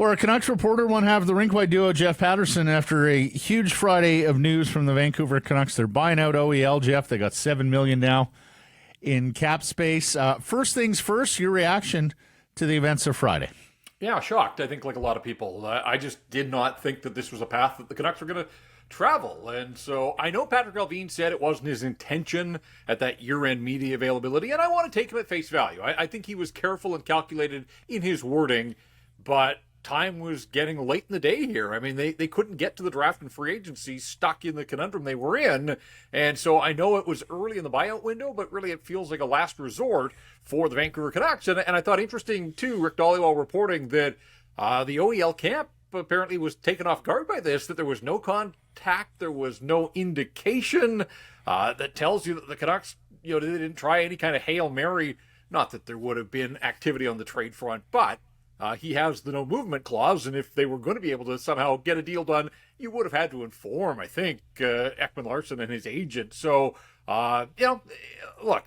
Or a Canucks reporter, one half of the rink-wide duo, Jeff Paterson, after a huge Friday of news from the Vancouver Canucks. They're buying out OEL, Jeff. They got $7 million now in cap space. First things first, your reaction to the events of Friday. Yeah, shocked. I think like a lot of people. I just did not think that this was a path that the Canucks were going to travel. And so I know Patrick Allvin said it wasn't his intention at that year-end media availability, and I want to take him at face value. I think he was careful and calculated in his wording, but time was getting late in the day here. I mean, they couldn't get to the draft and free agency stuck in the conundrum they were in. And so I know it was early in the buyout window, but really it feels like a last resort for the Vancouver Canucks. And I thought interesting, too, Rick Dhaliwal reporting that the OEL camp apparently was taken off guard by this, that there was no contact, there was no indication that tells you that the Canucks, they didn't try any kind of Hail Mary. Not that there would have been activity on the trade front, but he has the no movement clause, and if they were going to be able to somehow get a deal done, you would have had to inform, I think, Ekman Larsson and his agent. So, look,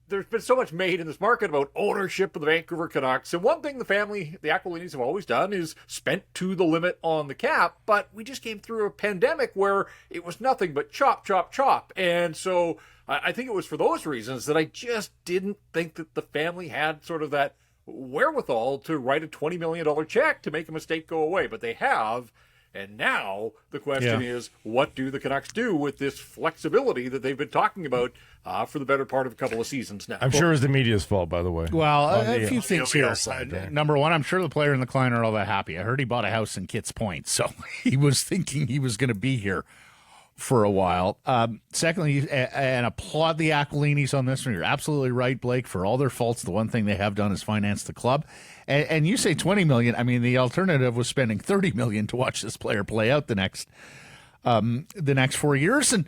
there's been so much made in this market about ownership of the Vancouver Canucks, and one thing the Aquilinis have always done is spent to the limit on the cap, but we just came through a pandemic where it was nothing but chop, chop, chop, and so I think it was for those reasons that I just didn't think that the family had sort of that wherewithal to write a $20 million check to make a mistake go away, but they have. And now the question is, what do the Canucks do with this flexibility that they've been talking about for the better part of a couple of seasons now? I'm sure it's the media's fault, by the way. Well, a few things here. Number one, I'm sure the player and the client are all that happy. I heard he bought a house in Kitts Point, so he was thinking he was going to be here for a while. Secondly, and applaud the Aquilinis on this one. You're absolutely right, Blake. For all their faults, the one thing they have done is finance the club. And you say $20 million. I mean, the alternative was spending $30 million to watch this player play out the next 4 years. And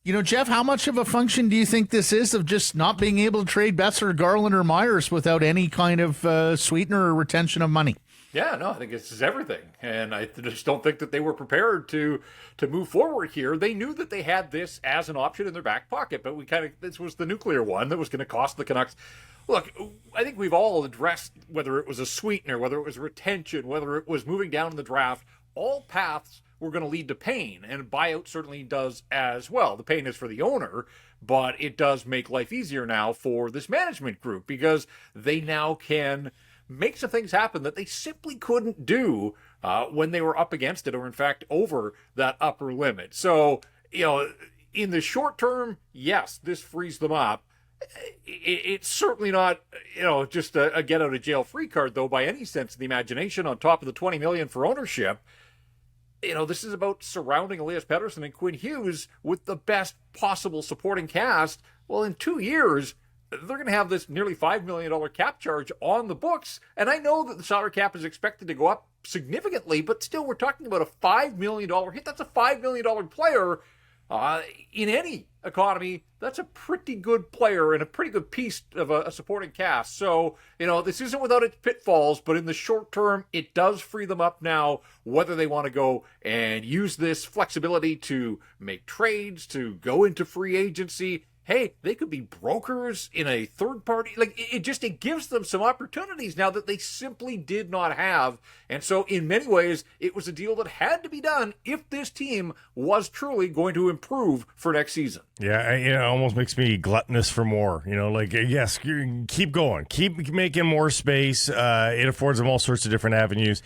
Jeff, how much of a function do you think this is of just not being able to trade Boeser, Garland, or Myers without any kind of sweetener or retention of money? Yeah, no, I think this is everything. And I just don't think that they were prepared to move forward here. They knew that they had this as an option in their back pocket, but this was the nuclear one that was going to cost the Canucks. Look, I think we've all addressed whether it was a sweetener, whether it was retention, whether it was moving down in the draft, all paths were going to lead to pain, and buyout certainly does as well. The pain is for the owner, but it does make life easier now for this management group because they now can make some things happen that they simply couldn't do when they were up against it, or in fact over that upper limit. So, in the short term, yes, this frees them up. It's certainly not, just a get out of jail free card, though, by any sense of the imagination. On top of the $20 million for ownership, this is about surrounding Elias Pettersson and Quinn Hughes with the best possible supporting cast. Well, in 2 years, they're going to have this nearly $5 million cap charge on the books. And I know that the salary cap is expected to go up significantly, but still we're talking about a $5 million hit. That's a $5 million player in any economy. That's a pretty good player and a pretty good piece of a supporting cast. So, this isn't without its pitfalls, but in the short term, it does free them up now, whether they want to go and use this flexibility to make trades, to go into free agency. Hey, they could be brokers in a third party. Like, it gives them some opportunities now that they simply did not have. And so in many ways, it was a deal that had to be done if this team was truly going to improve for next season. Yeah, it almost makes me gluttonous for more. Yes, keep going. Keep making more space. It affords them all sorts of different avenues,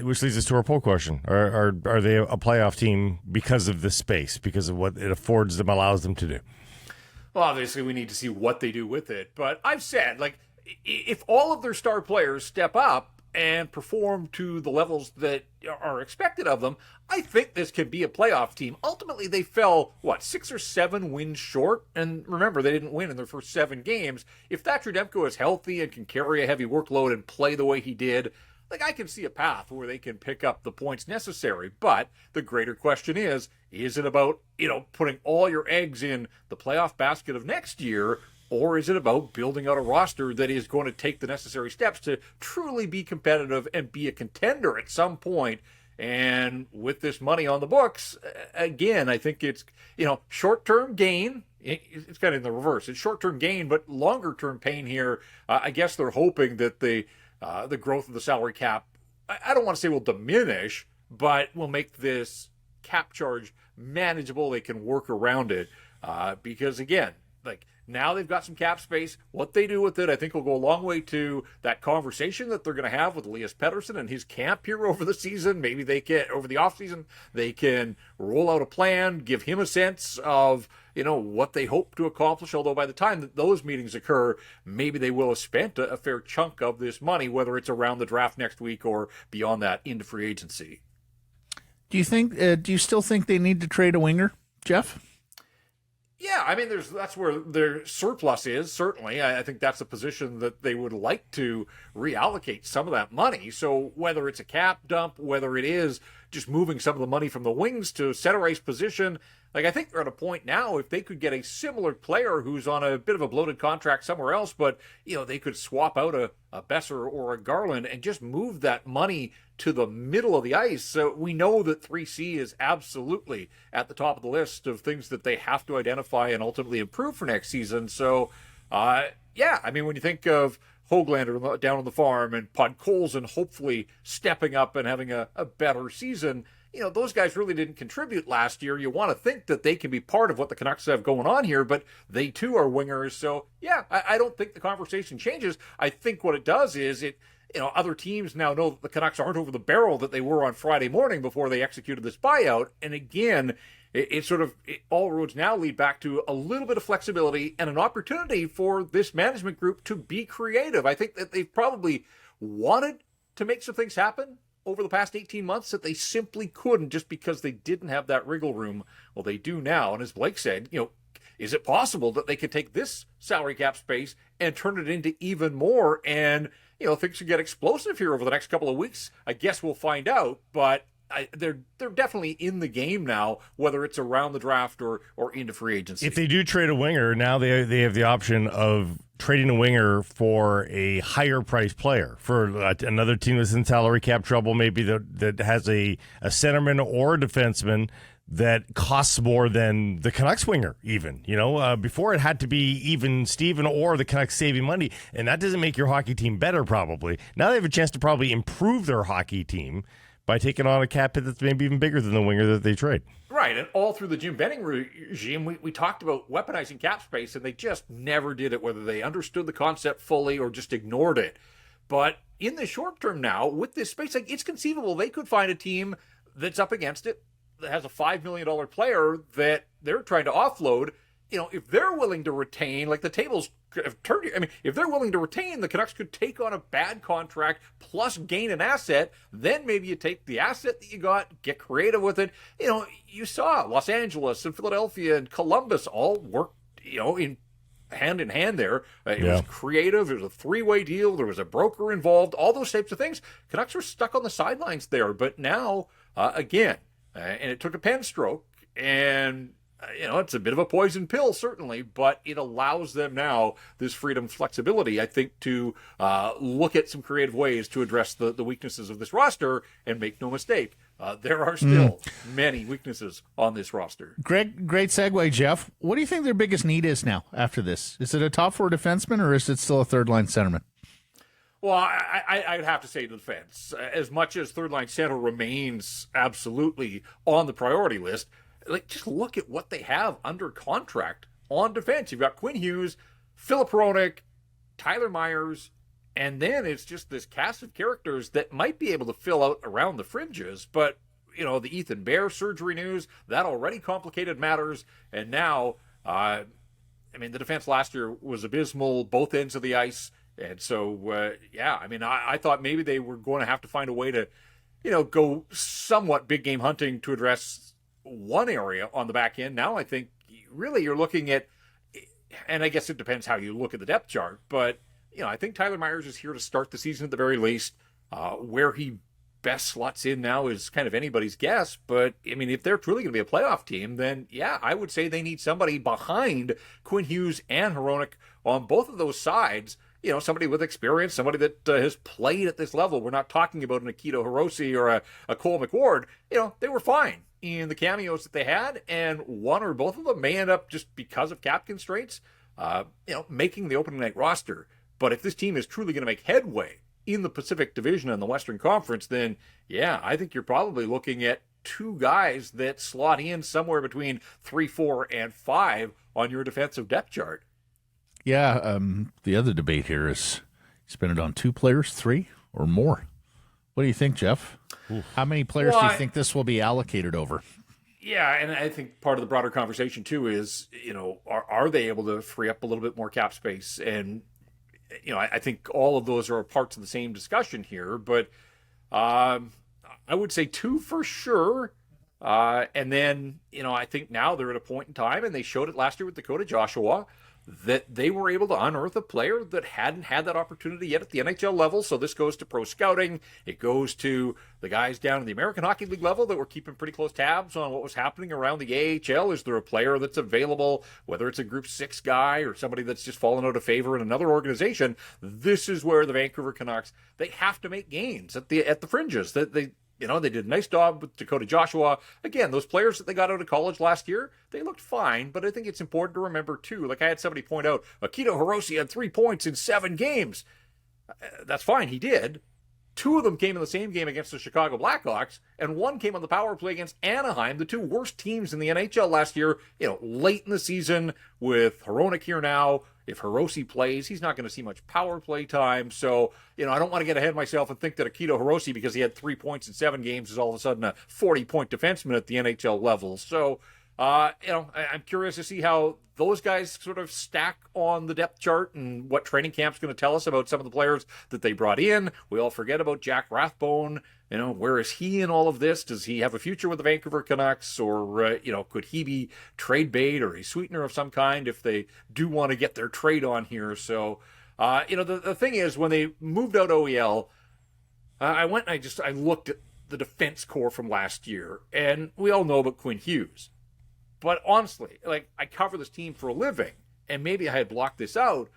which leads us to our poll question. Are they a playoff team because of this space, because of what it affords them, allows them to do? Well, obviously, we need to see what they do with it. But I've said, if all of their star players step up and perform to the levels that are expected of them, I think this could be a playoff team. Ultimately, they fell, 6 or 7 wins short? And remember, they didn't win in their first 7 games. If Thatcher Demko is healthy and can carry a heavy workload and play the way he did, I can see a path where they can pick up the points necessary. But the greater question is it about, putting all your eggs in the playoff basket of next year, or is it about building out a roster that is going to take the necessary steps to truly be competitive and be a contender at some point? And with this money on the books, again, I think it's, short-term gain. It's kind of in the reverse. It's short-term gain, but longer-term pain here. I guess they're hoping that the the growth of the salary cap, I don't want to say will diminish, but will make this cap charge manageable. They can work around it because, again, like now they've got some cap space. What they do with it, I think, will go a long way to that conversation that they're going to have with Elias Paterson and his camp here over the season. Maybe they can, over the offseason, they can roll out a plan, give him a sense of, what they hope to accomplish. Although by the time that those meetings occur, maybe they will have spent a fair chunk of this money, whether it's around the draft next week or beyond that into free agency. Do you still think they need to trade a winger, Jeff? Yeah, I mean, that's where their surplus is, certainly. I think that's a position that they would like to reallocate some of that money. So whether it's a cap dump, whether it is just moving some of the money from the wings to Sekeres' position, I think they're at a point now, if they could get a similar player who's on a bit of a bloated contract somewhere else, but, they could swap out a Besser or a Garland and just move that money to the middle of the ice. So we know that 3C is absolutely at the top of the list of things that they have to identify and ultimately improve for next season. So, yeah, I mean, when you think of Höglander down on the farm and Podkolzin hopefully stepping up and having a better season, those guys really didn't contribute last year. You want to think that they can be part of what the Canucks have going on here, but they too are wingers. So, yeah, I don't think the conversation changes. I think what it does is other teams now know that the Canucks aren't over the barrel that they were on Friday morning before they executed this buyout. And again, all roads now lead back to a little bit of flexibility and an opportunity for this management group to be creative. I think that they've probably wanted to make some things happen over the past 18 months that they simply couldn't just because they didn't have that wriggle room. Well, they do now. And as Blake said, is it possible that they could take this salary cap space and turn it into even more? And, things could get explosive here over the next couple of weeks. I guess we'll find out, but they're definitely in the game now, whether it's around the draft or into free agency. If they do trade a winger, now they have the option of trading a winger for a higher priced player for another team that's in salary cap trouble, maybe that has a centerman or a defenseman that costs more than the Canucks winger even. Before it had to be even Steven or the Canucks saving money, and that doesn't make your hockey team better probably. Now they have a chance to probably improve their hockey team by taking on a cap hit that's maybe even bigger than the winger that they trade. Right, and all through the Jim Benning regime, we talked about weaponizing cap space, and they just never did it, whether they understood the concept fully or just ignored it. But in the short term now, with this space, it's conceivable they could find a team that's up against it, that has a $5 million player that they're trying to offload. If they're willing to retain, like the tables have turned, if they're willing to retain, the Canucks could take on a bad contract plus gain an asset. Then maybe you take the asset that you got, get creative with it. You saw Los Angeles and Philadelphia and Columbus all work, in hand there. It was creative. It was a three-way deal. There was a broker involved, all those types of things. Canucks were stuck on the sidelines there. But now, again, and it took a pen stroke, and it's a bit of a poison pill, certainly, but it allows them now this freedom, flexibility, I think, to look at some creative ways to address the weaknesses of this roster. And make no mistake, there are still many weaknesses on this roster. Great segue, Jeff. What do you think their biggest need is now after this? Is it a top four defenseman, or is it still a third-line centerman? Well, I'd have to say the defense. As much as third-line center remains absolutely on the priority list, just look at what they have under contract on defense. You've got Quinn Hughes, Filip Hronek, Tyler Myers, and then it's just this cast of characters that might be able to fill out around the fringes. But, the Ethan Bear surgery news, that already complicated matters. And now, the defense last year was abysmal, both ends of the ice. And so, I thought maybe they were going to have to find a way to, go somewhat big game hunting to address one area on the back end. Now I think really you're looking at, and I guess it depends how you look at the depth chart, but, I think Tyler Myers is here to start the season at the very least. Where he best slots in now is kind of anybody's guess. But, if they're truly going to be a playoff team, then, I would say they need somebody behind Quinn Hughes and Hronek on both of those sides. Somebody with experience, somebody that has played at this level. We're not talking about an Akito Hirose or a Cole McWard. They were fine in the cameos that they had, and one or both of them may end up, just because of cap constraints, making the opening night roster. But if this team is truly going to make headway in the Pacific Division and the Western Conference, then yeah, I think you're probably looking at two guys that slot in somewhere between 3, 4, and 5 on your defensive depth chart. Yeah, the other debate here is spend it on 2 players, 3, or more. What do you think, Jeff? Ooh. How many players do you think this will be allocated over? Yeah, and I think part of the broader conversation too is, are they able to free up a little bit more cap space? And I think all of those are parts of the same discussion here, but I would say 2 for sure. And then, I think now they're at a point in time, and they showed it last year with Dakota Joshua, that they were able to unearth a player that hadn't had that opportunity yet at the NHL level. So this goes to pro scouting. It goes to the guys down in the American Hockey League level that were keeping pretty close tabs on what was happening around the AHL. Is there a player that's available, whether it's a Group 6 guy or somebody that's just fallen out of favor in another organization? This is where the Vancouver Canucks, they have to make gains at the fringes. They did a nice job with Dakota Joshua. Again, those players that they got out of college last year, they looked fine, but I think it's important to remember, too, like I had somebody point out, Akito Hirose had 3 points in 7 games. That's fine, he did. 2 of them came in the same game against the Chicago Blackhawks, and 1 came on the power play against Anaheim, the 2 worst teams in the NHL last year, late in the season with Hronek here now. If Hirose plays, he's not going to see much power play time. So, I don't want to get ahead of myself and think that Akito Hirose, because he had 3 points in 7 games, is all of a sudden a 40-point defenseman at the NHL level. So, I'm curious to see how those guys sort of stack on the depth chart and what training camp's going to tell us about some of the players that they brought in. We all forget about Jack Rathbone. Where is he in all of this? Does he have a future with the Vancouver Canucks? Or, could he be trade bait or a sweetener of some kind if they do want to get their trade on here? So, the thing is, when they moved out OEL, I went and I looked at the defense core from last year, and we all know about Quinn Hughes. But honestly, I cover this team for a living, and maybe I had blocked this out.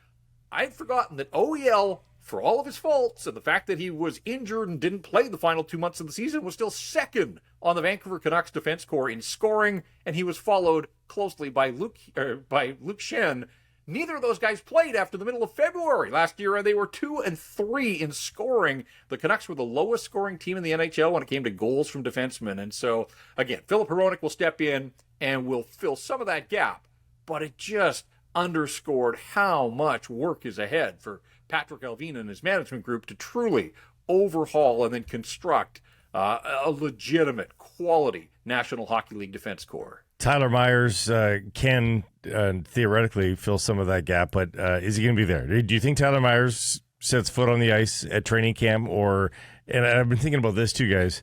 I'd forgotten that OEL, for all of his faults and the fact that he was injured and didn't play the final 2 months of the season, was still second on the Vancouver Canucks defense core in scoring, and he was followed closely by Luke Schenn. Neither of those guys played after the middle of February last year, and they were 2 and 3 in scoring. The Canucks were the lowest scoring team in the NHL when it came to goals from defensemen. And so, again, Philip Hronek will step in and will fill some of that gap, but it just underscored how much work is ahead for Patrick Alvin and his management group to truly overhaul and then construct a legitimate, quality National Hockey League defense core. Tyler Myers can theoretically fill some of that gap, but is he going to be there? Do you think Tyler Myers sets foot on the ice at training camp? And I've been thinking about this too, guys.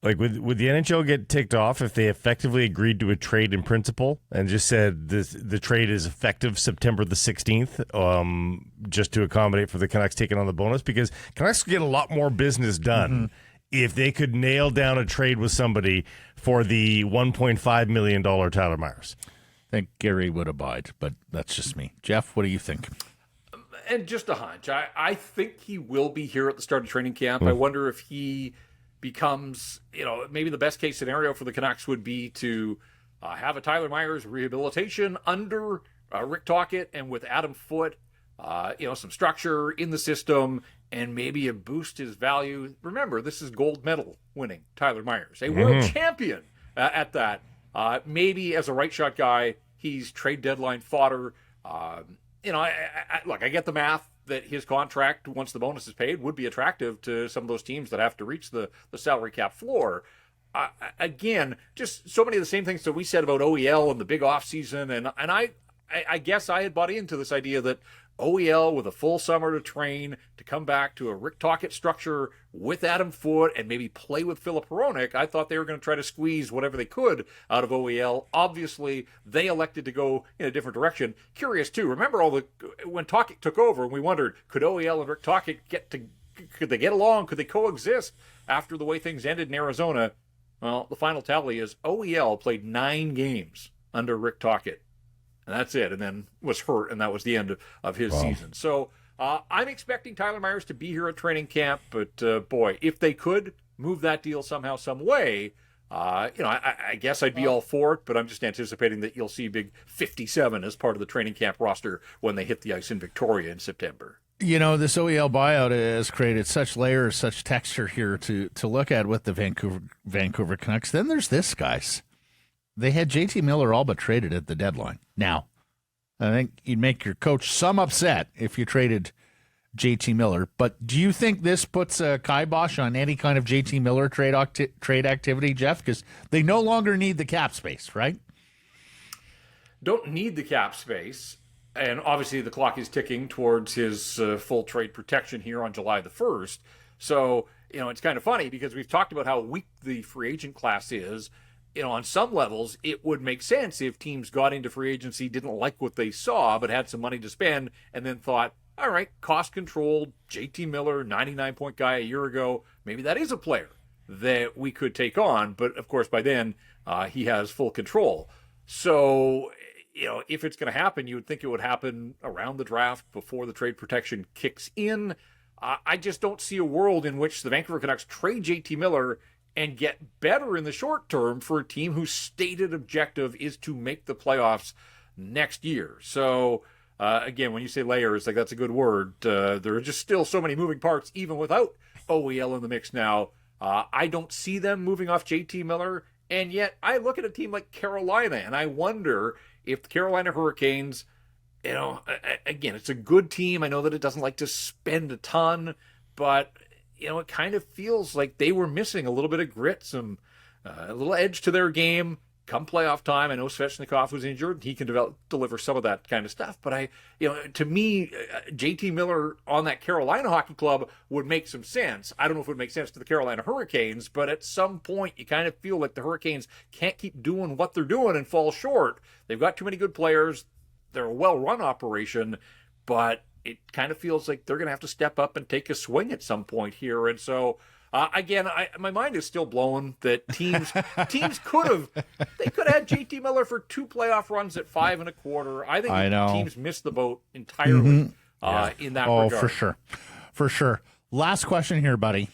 Would the NHL get ticked off if they effectively agreed to a trade in principle and just said the trade is effective September the 16th, just to accommodate for the Canucks taking on the bonus? Because Canucks get a lot more business done if they could nail down a trade with somebody for the $1.5 million Tyler Myers. I think Gary would abide, but that's just me. Jeff, what do you think? And just a hunch. I think he will be here at the start of training camp. I wonder if he becomes, maybe the best case scenario for the Canucks would be to have a Tyler Myers rehabilitation under Rick Tocchet and with Adam Foote, some structure in the system and maybe boost his value. Remember, this is gold medal winning Tyler Myers, a world champion at that. Maybe as a right shot guy, he's trade deadline fodder. I get the math that his contract, once the bonus is paid, would be attractive to some of those teams that have to reach the salary cap floor. Again, just so many of the same things that we said about OEL and the big offseason. And I guess I had bought into this idea that OEL with a full summer to train, to come back to a Rick Tocchet structure with Adam Foote and maybe play with Philip Hronek. I thought they were going to try to squeeze whatever they could out of OEL. Obviously, they elected to go in a different direction. Curious, too. Remember when Tocchet took over and we wondered, could OEL and Rick Tocchet could they get along? Could they coexist after the way things ended in Arizona? Well, the final tally is OEL played 9 games under Rick Tocchet. And that's it, and then was hurt, and that was the end of his season. So I'm expecting Tyler Myers to be here at training camp, but boy, if they could move that deal somehow, some way, I guess I'd be all for it, but I'm just anticipating that you'll see big 57 as part of the training camp roster when they hit the ice in Victoria in September. You know, this OEL buyout has created such layers, such texture here to look at with the Vancouver Canucks. Then there's this, guys. They had JT Miller all but traded at the deadline. Now, I think you'd make your coach some upset if you traded JT Miller. But do you think this puts a kibosh on any kind of JT Miller trade activity, Jeff? Because they no longer need the cap space, right? Don't need the cap space. And obviously the clock is ticking towards his full trade protection here on July the 1st. So, you know, it's kind of funny because we've talked about how weak the free agent class is. You know, on some levels, it would make sense if teams got into free agency, didn't like what they saw, but had some money to spend, and then thought, all right, cost controlled, JT Miller, 99-point guy a year ago, maybe that is a player that we could take on. But, of course, by then, he has full control. So, you know, if it's going to happen, you would think it would happen around the draft before the trade protection kicks in. I just don't see a world in which the Vancouver Canucks trade JT Miller and get better in the short term for a team whose stated objective is to make the playoffs next year. So, again, when you say layers, like that's a good word. There are just still so many moving parts, even without OEL in the mix now. I don't see them moving off JT Miller. And yet I look at a team like Carolina and I wonder if the Carolina Hurricanes, you know, again, it's a good team. I know that it doesn't like to spend a ton, but, you know, it kind of feels like they were missing a little bit of grit, a little edge to their game come playoff time. I know Svechnikov was injured. He can deliver some of that kind of stuff. But to me, JT Miller on that Carolina hockey club would make some sense. I don't know if it would make sense to the Carolina Hurricanes, but at some point you kind of feel like the Hurricanes can't keep doing what they're doing and fall short. They've got too many good players. They're a well-run operation, but it kind of feels like they're going to have to step up and take a swing at some point here. And so, again, my mind is still blown that teams could have had JT Miller for 2 playoff runs at 5 1/4. I think teams missed the boat entirely in that regard. Oh, for sure. Last question here, buddy.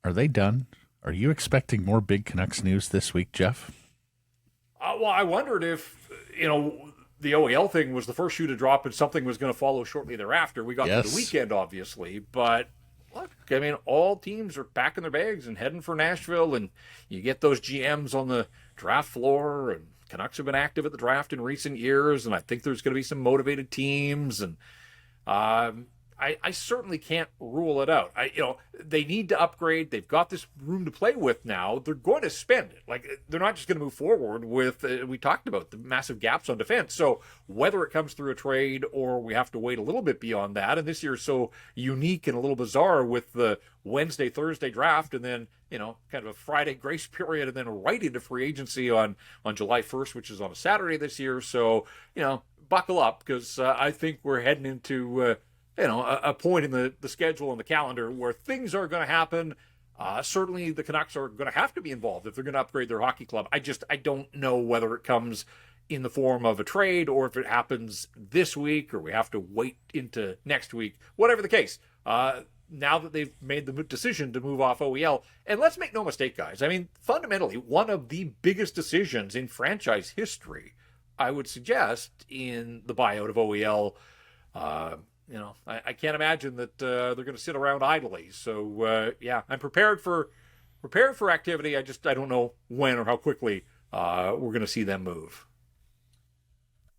Are they done? Are you expecting more big Canucks news this week, Jeff? Well, I wondered if, the OEL thing was the first shoe to drop and something was going to follow shortly thereafter. We got to the weekend, obviously, but look, I mean, all teams are packing their bags and heading for Nashville, and you get those GMs on the draft floor, and Canucks have been active at the draft in recent years, and I think there's going to be some motivated teams, and I certainly can't rule it out. They need to upgrade. They've got this room to play with now. They're going to spend it. Like, they're not just going to move forward with, we talked about the massive gaps on defense. So whether it comes through a trade or we have to wait a little bit beyond that, and this year is so unique and a little bizarre with the Wednesday, Thursday draft, and then, kind of a Friday grace period, and then right into free agency on July 1st, which is on a Saturday this year. So, buckle up, because I think we're heading into a point in the schedule and the calendar where things are going to happen. Certainly the Canucks are going to have to be involved if they're going to upgrade their hockey club. I don't know whether it comes in the form of a trade or if it happens this week or we have to wait into next week. Whatever the case, now that they've made the decision to move off OEL, and let's make no mistake, guys, I mean, fundamentally, one of the biggest decisions in franchise history, I would suggest, in the buyout of OEL. I can't imagine that they're going to sit around idly. So, I'm prepared for activity. I don't know when or how quickly we're going to see them move.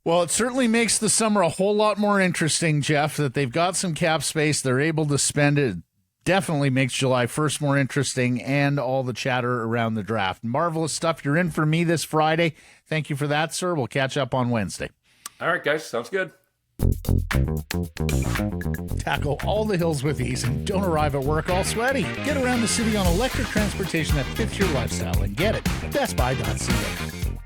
Well, it certainly makes the summer a whole lot more interesting, Jeff, that they've got some cap space. They're able to spend it. Definitely makes July 1st more interesting, and all the chatter around the draft. Marvelous stuff. You're in for me this Friday. Thank you for that, sir. We'll catch up on Wednesday. All right, guys. Sounds good. Tackle all the hills with ease and don't arrive at work all sweaty. Get around the city on electric transportation that fits your lifestyle and get it at bestbuy.ca.